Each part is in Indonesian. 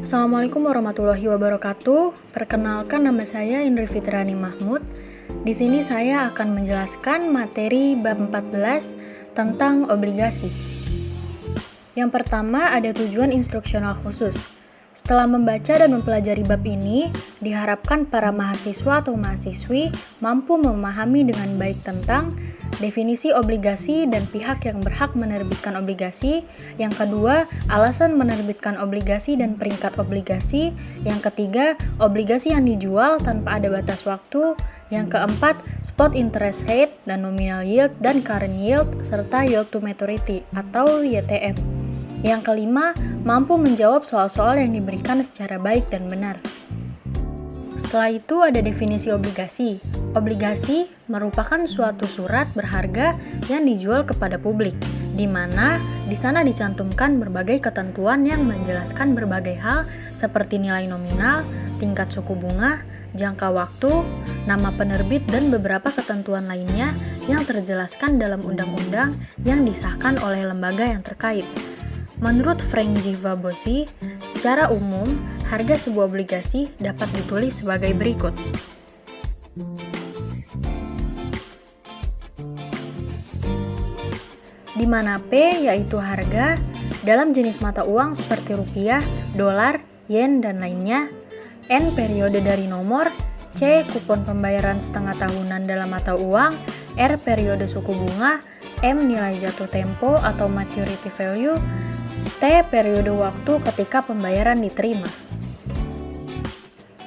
Assalamualaikum warahmatullahi wabarakatuh. Perkenalkan, nama saya Indri Fitrani Mahmud. Di sini saya akan menjelaskan materi bab 14 tentang obligasi. Yang pertama ada tujuan instruksional khusus. Setelah membaca dan mempelajari bab ini, diharapkan para mahasiswa atau mahasiswi mampu memahami dengan baik tentang definisi obligasi dan pihak yang berhak menerbitkan obligasi. Yang kedua, alasan menerbitkan obligasi dan peringkat obligasi. Yang ketiga, obligasi yang dijual tanpa ada batas waktu. Yang keempat, spot interest rate dan nominal yield dan current yield serta yield to maturity atau YTM. Yang kelima, mampu menjawab soal-soal yang diberikan secara baik dan benar. Setelah itu ada definisi obligasi. Obligasi merupakan suatu surat berharga yang dijual kepada publik, di mana di sana dicantumkan berbagai ketentuan yang menjelaskan berbagai hal seperti nilai nominal, tingkat suku bunga, jangka waktu, nama penerbit, dan beberapa ketentuan lainnya yang terjelaskan dalam undang-undang yang disahkan oleh lembaga yang terkait. Menurut Frank J. Vabosi, secara umum, harga sebuah obligasi dapat ditulis sebagai berikut. Di mana P yaitu harga dalam jenis mata uang seperti rupiah, dolar, yen, dan lainnya, N periode dari nomor, C kupon pembayaran setengah tahunan dalam mata uang, R periode suku bunga, M nilai jatuh tempo atau maturity value, T periode waktu ketika pembayaran diterima.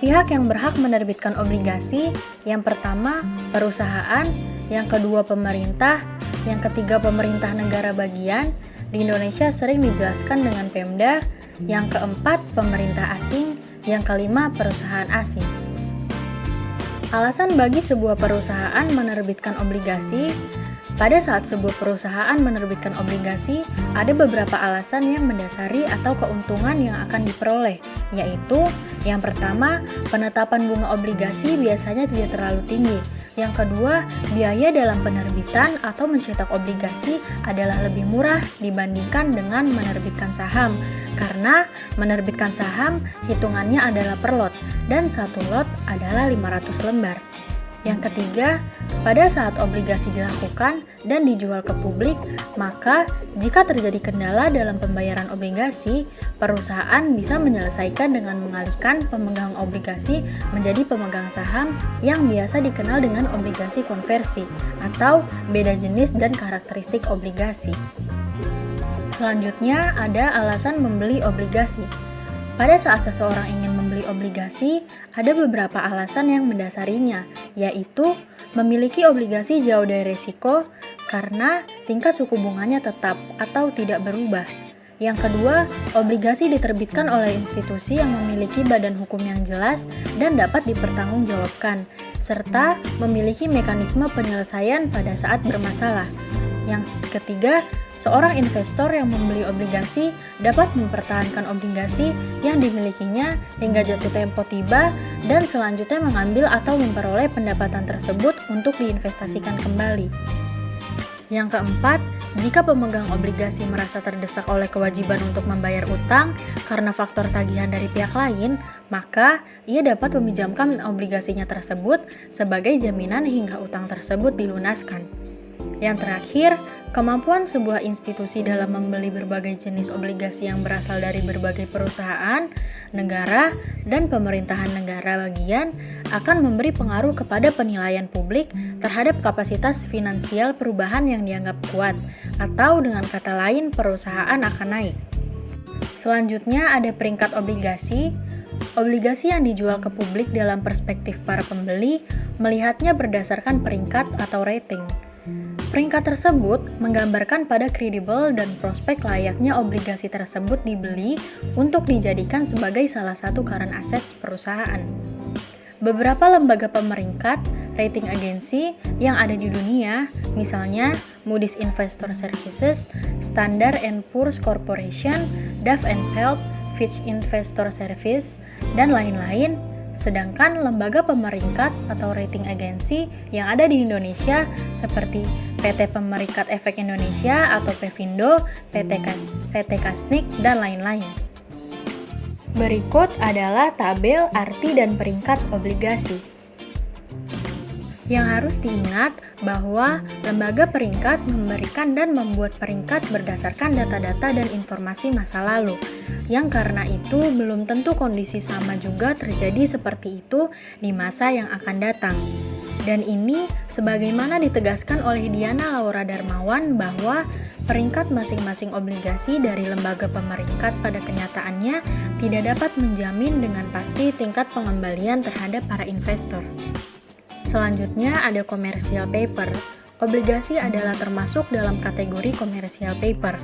Pihak yang berhak menerbitkan obligasi, yang pertama perusahaan, yang kedua pemerintah, yang ketiga pemerintah negara bagian, di Indonesia sering dijelaskan dengan Pemda, yang keempat pemerintah asing, yang kelima perusahaan asing. Alasan bagi sebuah perusahaan menerbitkan obligasi. Pada saat sebuah perusahaan menerbitkan obligasi, ada beberapa alasan yang mendasari atau keuntungan yang akan diperoleh, yaitu yang pertama, penetapan bunga obligasi biasanya tidak terlalu tinggi. Yang kedua, biaya dalam penerbitan atau mencetak obligasi adalah lebih murah dibandingkan dengan menerbitkan saham, karena menerbitkan saham hitungannya adalah per lot, dan satu lot adalah 500 lembar. Yang ketiga, pada saat obligasi dilakukan dan dijual ke publik, maka jika terjadi kendala dalam pembayaran obligasi, perusahaan bisa menyelesaikan dengan mengalihkan pemegang obligasi menjadi pemegang saham yang biasa dikenal dengan obligasi konversi atau beda jenis dan karakteristik obligasi. Selanjutnya ada alasan membeli obligasi. Pada saat seseorang ingin membeli obligasi, ada beberapa alasan yang mendasarinya, yaitu memiliki obligasi jauh dari risiko karena tingkat suku bunganya tetap atau tidak berubah. Yang kedua, obligasi diterbitkan oleh institusi yang memiliki badan hukum yang jelas dan dapat dipertanggungjawabkan, serta memiliki mekanisme penyelesaian pada saat bermasalah. Yang ketiga, seorang investor yang membeli obligasi dapat mempertahankan obligasi yang dimilikinya hingga jatuh tempo tiba dan selanjutnya mengambil atau memperoleh pendapatan tersebut untuk diinvestasikan kembali. Yang keempat, jika pemegang obligasi merasa terdesak oleh kewajiban untuk membayar utang karena faktor tagihan dari pihak lain, maka ia dapat meminjamkan obligasinya tersebut sebagai jaminan hingga utang tersebut dilunaskan. Yang terakhir, kemampuan sebuah institusi dalam membeli berbagai jenis obligasi yang berasal dari berbagai perusahaan, negara, dan pemerintahan negara bagian akan memberi pengaruh kepada penilaian publik terhadap kapasitas finansial perubahan yang dianggap kuat, atau dengan kata lain perusahaan akan naik. Selanjutnya ada peringkat obligasi. Obligasi yang dijual ke publik dalam perspektif para pembeli melihatnya berdasarkan peringkat atau rating. Peringkat tersebut menggambarkan pada kredibel dan prospek layaknya obligasi tersebut dibeli untuk dijadikan sebagai salah satu current assets perusahaan. Beberapa lembaga pemeringkat, rating agency yang ada di dunia, misalnya Moody's Investor Services, Standard & Poor's Corporation, Duff & Phelps, Fitch Investor Service, dan lain-lain. Sedangkan lembaga pemeringkat atau rating agency yang ada di Indonesia seperti PT Pemeringkat Efek Indonesia atau Pevindo, PT Kasnik, dan lain-lain. Berikut adalah tabel arti dan peringkat obligasi. Yang harus diingat bahwa lembaga peringkat memberikan dan membuat peringkat berdasarkan data-data dan informasi masa lalu, yang karena itu belum tentu kondisi sama juga terjadi seperti itu di masa yang akan datang. Dan ini sebagaimana ditegaskan oleh Diana Laura Darmawan bahwa peringkat masing-masing obligasi dari lembaga pemeringkat pada kenyataannya tidak dapat menjamin dengan pasti tingkat pengembalian terhadap para investor. Selanjutnya ada commercial paper. Obligasi adalah termasuk dalam kategori commercial paper.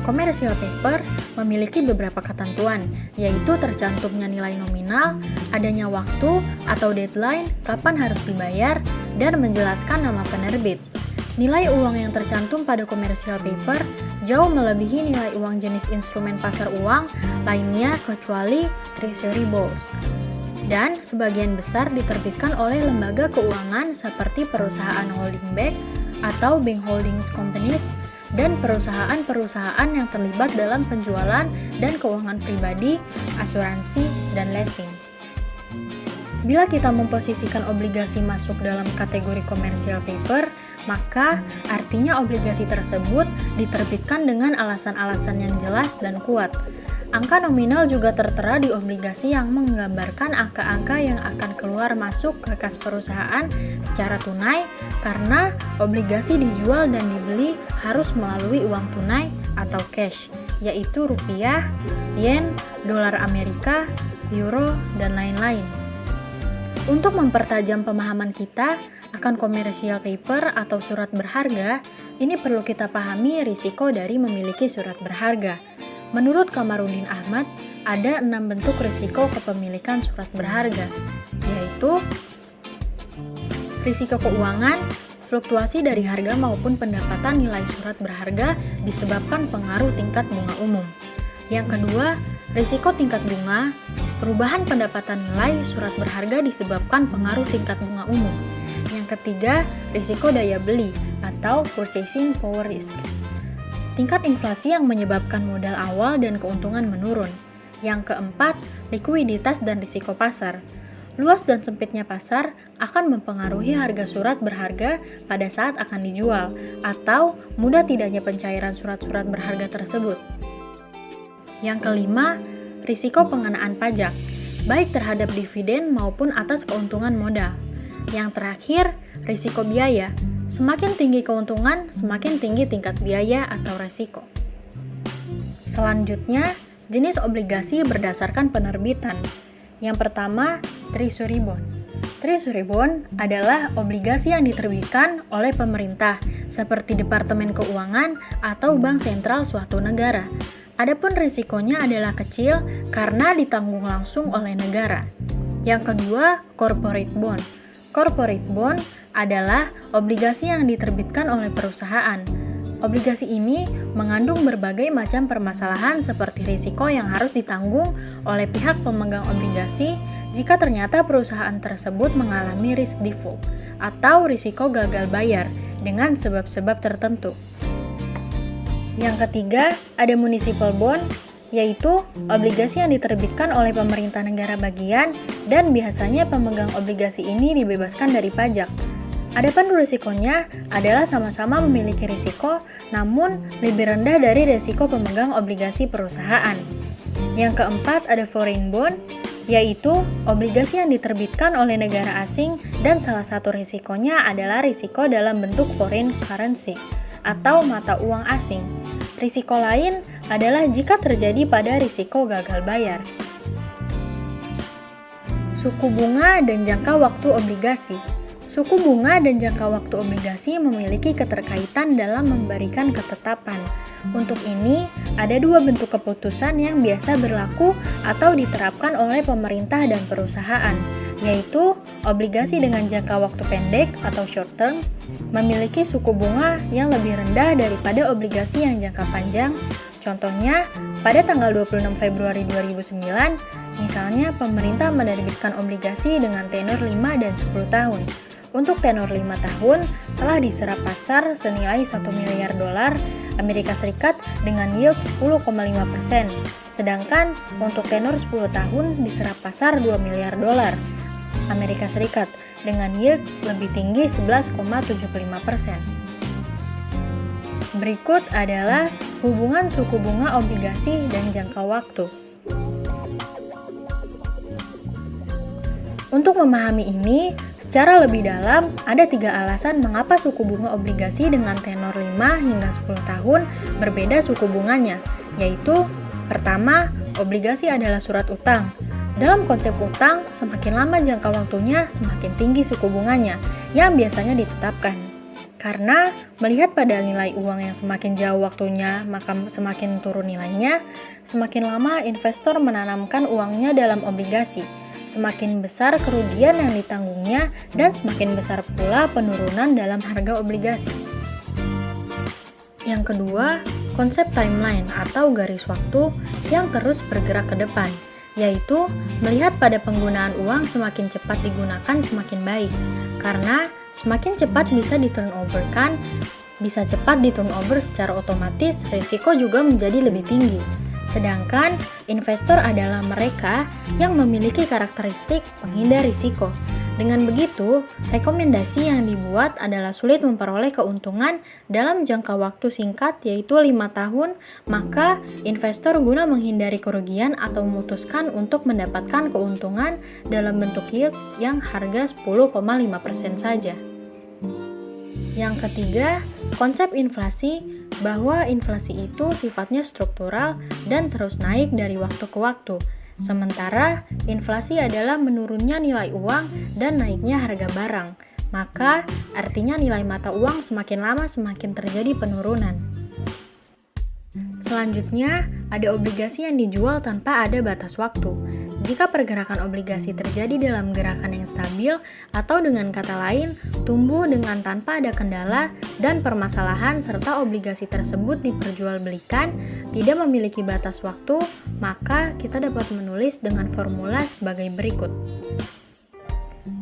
Commercial paper memiliki beberapa ketentuan, yaitu tercantumnya nilai nominal, adanya waktu atau deadline kapan harus dibayar, dan menjelaskan nama penerbit. Nilai uang yang tercantum pada commercial paper jauh melebihi nilai uang jenis instrumen pasar uang lainnya kecuali treasury bonds. Dan sebagian besar diterbitkan oleh lembaga keuangan seperti perusahaan holding bank atau bank holdings companies dan perusahaan-perusahaan yang terlibat dalam penjualan dan keuangan pribadi, asuransi, dan leasing. Bila kita memposisikan obligasi masuk dalam kategori commercial paper, maka artinya obligasi tersebut diterbitkan dengan alasan-alasan yang jelas dan kuat. Angka nominal juga tertera di obligasi yang menggambarkan angka-angka yang akan keluar masuk ke kas perusahaan secara tunai karena obligasi dijual dan dibeli harus melalui uang tunai atau cash, yaitu rupiah, yen, dolar Amerika, euro, dan lain-lain. Untuk mempertajam pemahaman kita akan commercial paper atau surat berharga, ini perlu kita pahami risiko dari memiliki surat berharga. Menurut Kamarudin Ahmad, ada 6 bentuk risiko kepemilikan surat berharga, yaitu risiko keuangan, fluktuasi dari harga maupun pendapatan nilai surat berharga disebabkan pengaruh tingkat bunga umum. Yang kedua, risiko tingkat bunga, perubahan pendapatan nilai surat berharga disebabkan pengaruh tingkat bunga umum. Yang ketiga, risiko daya beli atau purchasing power risk. Tingkat inflasi yang menyebabkan modal awal dan keuntungan menurun. Yang keempat, likuiditas dan risiko pasar. Luas dan sempitnya pasar akan mempengaruhi harga surat berharga pada saat akan dijual, atau mudah tidaknya pencairan surat-surat berharga tersebut. Yang kelima, risiko pengenaan pajak, baik terhadap dividen maupun atas keuntungan modal. Yang terakhir, risiko biaya. Semakin tinggi keuntungan, semakin tinggi tingkat biaya atau resiko. Selanjutnya, jenis obligasi berdasarkan penerbitan. Yang pertama, treasury bond. Treasury bond adalah obligasi yang diterbitkan oleh pemerintah, seperti Departemen Keuangan atau Bank Sentral suatu negara. Adapun risikonya adalah kecil karena ditanggung langsung oleh negara. Yang kedua, corporate bond. Corporate bond adalah obligasi yang diterbitkan oleh perusahaan. Obligasi ini mengandung berbagai macam permasalahan seperti risiko yang harus ditanggung oleh pihak pemegang obligasi jika ternyata perusahaan tersebut mengalami risk default atau risiko gagal bayar dengan sebab-sebab tertentu. Yang ketiga, ada municipal bond, yaitu obligasi yang diterbitkan oleh pemerintah negara bagian dan biasanya pemegang obligasi ini dibebaskan dari pajak. Adapun risikonya adalah sama-sama memiliki risiko, namun lebih rendah dari risiko pemegang obligasi perusahaan. Yang keempat ada foreign bond, yaitu obligasi yang diterbitkan oleh negara asing dan salah satu risikonya adalah risiko dalam bentuk foreign currency atau mata uang asing. Risiko lain adalah jika terjadi pada risiko gagal bayar. Suku bunga dan jangka waktu obligasi. Suku bunga dan jangka waktu obligasi memiliki keterkaitan dalam memberikan ketetapan. Untuk ini, ada dua bentuk keputusan yang biasa berlaku atau diterapkan oleh pemerintah dan perusahaan, yaitu obligasi dengan jangka waktu pendek atau short term, memiliki suku bunga yang lebih rendah daripada obligasi yang jangka panjang. Contohnya, pada tanggal 26 Februari 2009, misalnya pemerintah menerbitkan obligasi dengan tenor 5 dan 10 tahun. Untuk tenor 5 tahun telah diserap pasar senilai $1 miliar Amerika Serikat dengan yield 10,5%, sedangkan untuk tenor 10 tahun diserap pasar 2 miliar dolar Amerika Serikat dengan yield lebih tinggi 11,75%. Berikut adalah hubungan suku bunga obligasi dan jangka waktu. Untuk memahami ini, secara lebih dalam, ada 3 alasan mengapa suku bunga obligasi dengan tenor 5 hingga 10 tahun berbeda suku bunganya, yaitu pertama, obligasi adalah surat utang. Dalam konsep utang, semakin lama jangka waktunya, semakin tinggi suku bunganya yang biasanya ditetapkan. Karena melihat pada nilai uang yang semakin jauh waktunya, maka semakin turun nilainya, semakin lama investor menanamkan uangnya dalam obligasi. Semakin besar kerugian yang ditanggungnya dan semakin besar pula penurunan dalam harga obligasi. Yang kedua, konsep timeline atau garis waktu yang terus bergerak ke depan, yaitu melihat pada penggunaan uang semakin cepat digunakan semakin baik, karena semakin cepat bisa di-turnover-kan, bisa cepat di-turnover secara otomatis, risiko juga menjadi lebih tinggi. Sedangkan investor adalah mereka yang memiliki karakteristik penghindar risiko. Dengan begitu, rekomendasi yang dibuat adalah sulit memperoleh keuntungan dalam jangka waktu singkat yaitu 5 tahun, maka investor guna menghindari kerugian atau memutuskan untuk mendapatkan keuntungan dalam bentuk yield yang harga 10,5% saja. Yang ketiga, konsep inflasi, bahwa inflasi itu sifatnya struktural dan terus naik dari waktu ke waktu. Sementara inflasi adalah menurunnya nilai uang dan naiknya harga barang. Maka artinya nilai mata uang semakin lama semakin terjadi penurunan. Selanjutnya, ada obligasi yang dijual tanpa ada batas waktu. Jika pergerakan obligasi terjadi dalam gerakan yang stabil atau dengan kata lain, tumbuh dengan tanpa ada kendala dan permasalahan serta obligasi tersebut diperjualbelikan, tidak memiliki batas waktu, maka kita dapat menulis dengan formula sebagai berikut.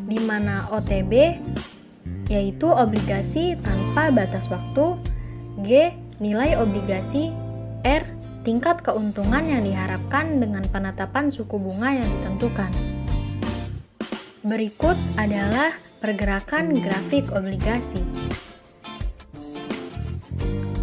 Di mana OTB yaitu obligasi tanpa batas waktu, G nilai obligasi, R tingkat keuntungan yang diharapkan dengan penetapan suku bunga yang ditentukan. Berikut adalah pergerakan grafik obligasi.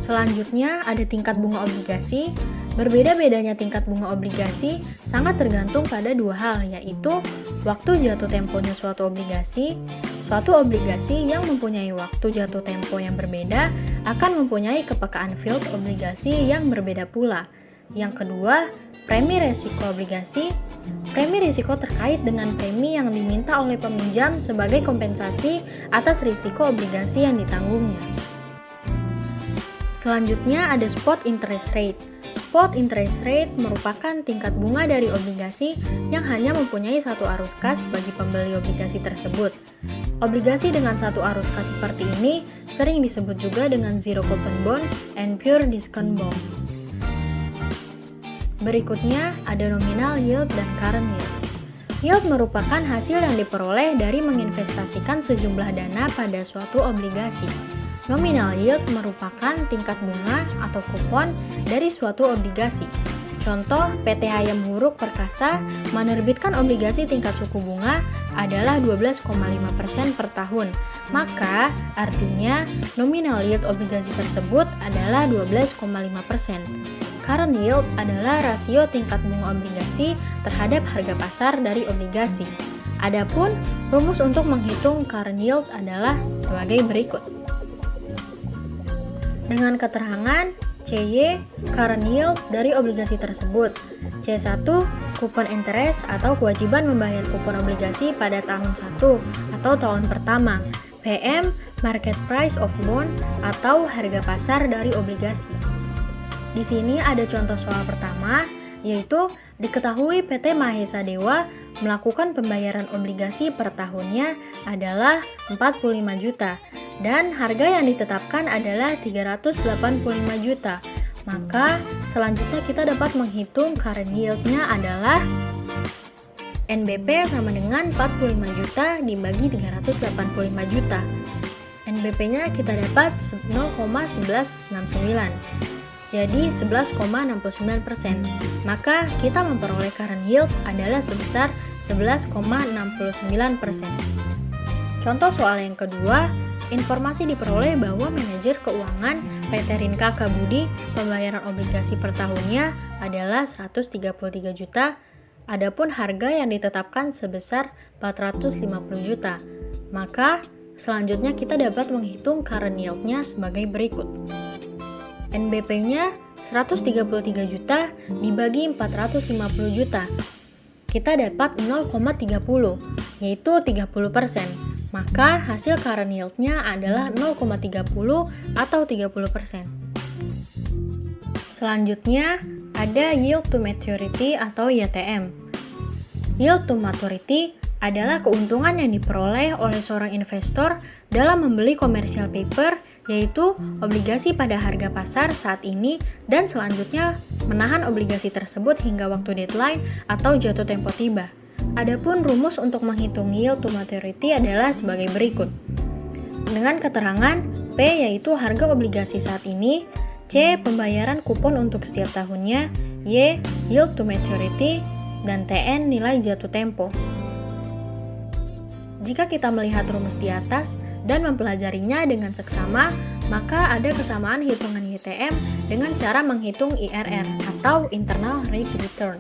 Selanjutnya ada tingkat bunga obligasi. Berbeda-bedanya tingkat bunga obligasi sangat tergantung pada dua hal, yaitu waktu jatuh temponya suatu obligasi. Suatu obligasi yang mempunyai waktu jatuh tempo yang berbeda akan mempunyai kepekaan yield obligasi yang berbeda pula. Yang kedua, premi risiko obligasi. Premi risiko terkait dengan premi yang diminta oleh peminjam sebagai kompensasi atas risiko obligasi yang ditanggungnya. Selanjutnya ada spot interest rate. Spot interest rate merupakan tingkat bunga dari obligasi yang hanya mempunyai satu arus kas bagi pembeli obligasi tersebut. Obligasi dengan satu arus kas seperti ini sering disebut juga dengan zero coupon bond and pure discount bond. Berikutnya ada nominal yield dan current yield. Yield merupakan hasil yang diperoleh dari menginvestasikan sejumlah dana pada suatu obligasi. Nominal yield merupakan tingkat bunga atau kupon dari suatu obligasi. Contoh, PT Hayam Huruk Perkasa menerbitkan obligasi tingkat suku bunga adalah 12,5% per tahun. Maka, artinya nominal yield obligasi tersebut adalah 12,5%. Current yield adalah rasio tingkat bunga obligasi terhadap harga pasar dari obligasi. Adapun, rumus untuk menghitung current yield adalah sebagai berikut. Dengan keterangan CY, current yield dari obligasi tersebut. C1, kupon interest atau kewajiban membayar kupon obligasi pada tahun 1 atau tahun pertama. PM, market price of bond atau harga pasar dari obligasi. Di sini ada contoh soal pertama, yaitu diketahui PT Mahesa Dewa melakukan pembayaran obligasi per tahunnya adalah 45 juta dan harga yang ditetapkan adalah 385 juta. Maka selanjutnya kita dapat menghitung current yield-nya adalah NBP sama dengan 45 juta dibagi 385 juta. NBP-nya kita dapat 0,1169. Jadi 11,69%. Maka kita memperoleh current yield adalah sebesar 11,69%. Contoh soal yang kedua, informasi diperoleh bahwa manajer keuangan PT Rinka Kabudi pembayaran obligasi per tahunnya adalah 133 juta, adapun harga yang ditetapkan sebesar 450 juta. Maka selanjutnya kita dapat menghitung current yield-nya sebagai berikut. NBP-nya 133 juta dibagi 450 juta. Kita dapat 0,30, yaitu 30%. Maka hasil current yield-nya adalah 0,30 atau 30%. Selanjutnya ada yield to maturity atau YTM. Yield to maturity adalah keuntungan yang diperoleh oleh seorang investor dalam membeli commercial paper, yaitu obligasi pada harga pasar saat ini dan selanjutnya menahan obligasi tersebut hingga waktu deadline atau jatuh tempo tiba. Adapun rumus untuk menghitung yield to maturity adalah sebagai berikut. Dengan keterangan P yaitu harga obligasi saat ini, C pembayaran kupon untuk setiap tahunnya, Y yield to maturity, dan TN nilai jatuh tempo. Jika kita melihat rumus di atas dan mempelajarinya dengan seksama, maka ada kesamaan hitungan YTM dengan cara menghitung IRR atau Internal Rate Return.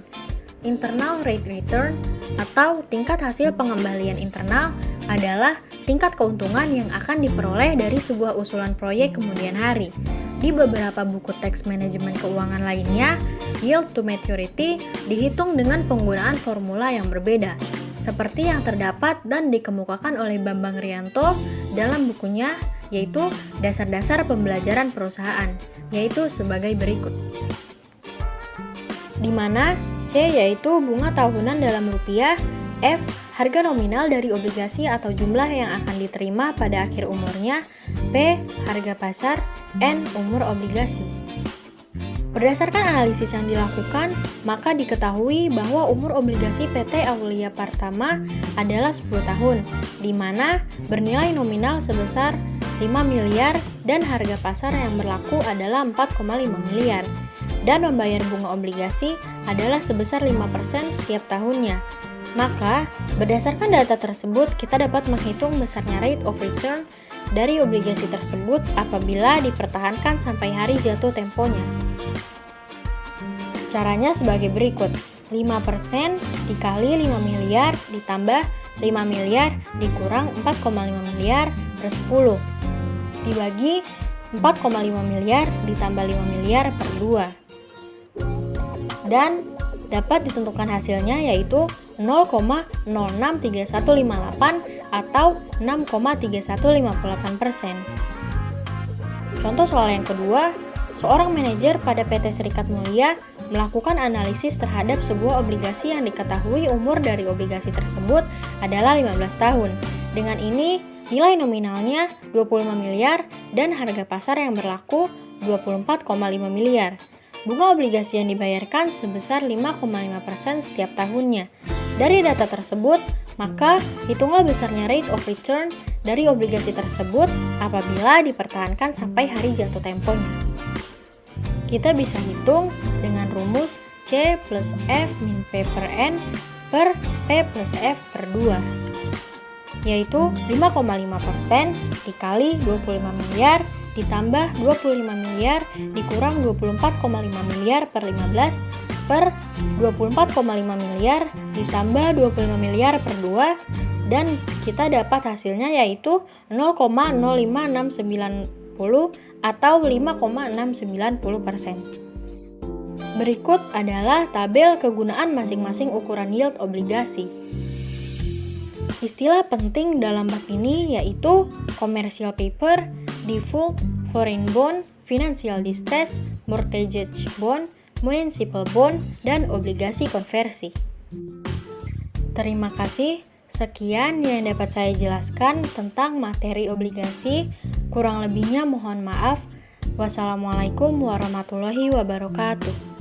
Internal Rate Return atau tingkat hasil pengembalian internal adalah tingkat keuntungan yang akan diperoleh dari sebuah usulan proyek kemudian hari. Di beberapa buku teks manajemen keuangan lainnya, yield to maturity dihitung dengan penggunaan formula yang berbeda, seperti yang terdapat dan dikemukakan oleh Bambang Rianto dalam bukunya, yaitu Dasar-Dasar Pembelajaran Perusahaan, yaitu sebagai berikut. Di mana C yaitu bunga tahunan dalam rupiah, F harga nominal dari obligasi atau jumlah yang akan diterima pada akhir umurnya, P harga pasar, N umur obligasi. Berdasarkan analisis yang dilakukan, maka diketahui bahwa umur obligasi PT Aulia Partama adalah 10 tahun, di mana bernilai nominal sebesar 5 miliar dan harga pasar yang berlaku adalah 4,5 miliar, dan membayar bunga obligasi adalah sebesar 5% setiap tahunnya. Maka, berdasarkan data tersebut, kita dapat menghitung besarnya rate of return dari obligasi tersebut apabila dipertahankan sampai hari jatuh temponya. Caranya sebagai berikut, 5% dikali 5 miliar ditambah 5 miliar dikurang 4,5 miliar per 10 dibagi 4,5 miliar ditambah 5 miliar per 2 dan dapat ditentukan hasilnya yaitu 0,063158 atau 6,3158%. Contoh soal yang kedua, seorang manajer pada PT Serikat Mulia melakukan analisis terhadap sebuah obligasi yang diketahui umur dari obligasi tersebut adalah 15 tahun. Dengan ini, nilai nominalnya 25 miliar dan harga pasar yang berlaku 24,5 miliar. Bunga obligasi yang dibayarkan sebesar 5,5% setiap tahunnya. Dari data tersebut, maka hitunglah besarnya rate of return dari obligasi tersebut apabila dipertahankan sampai hari jatuh temponya. Kita bisa hitung dengan rumus C plus F min P per N per P plus F per 2, yaitu 5,5% dikali 25 miliar ditambah 25 miliar dikurang 24,5 miliar per 15 per 24,5 miliar ditambah 25 miliar per 2 dan kita dapat hasilnya yaitu 0,05690 atau 5,690%. Berikut adalah tabel kegunaan masing-masing ukuran yield obligasi. Istilah penting dalam bab ini yaitu commercial paper, default, foreign bond, financial distress, mortgage bond, municipal bond, dan obligasi konversi. Terima kasih. Sekian yang dapat saya jelaskan tentang materi obligasi. Kurang lebihnya mohon maaf. Wassalamualaikum warahmatullahi wabarakatuh.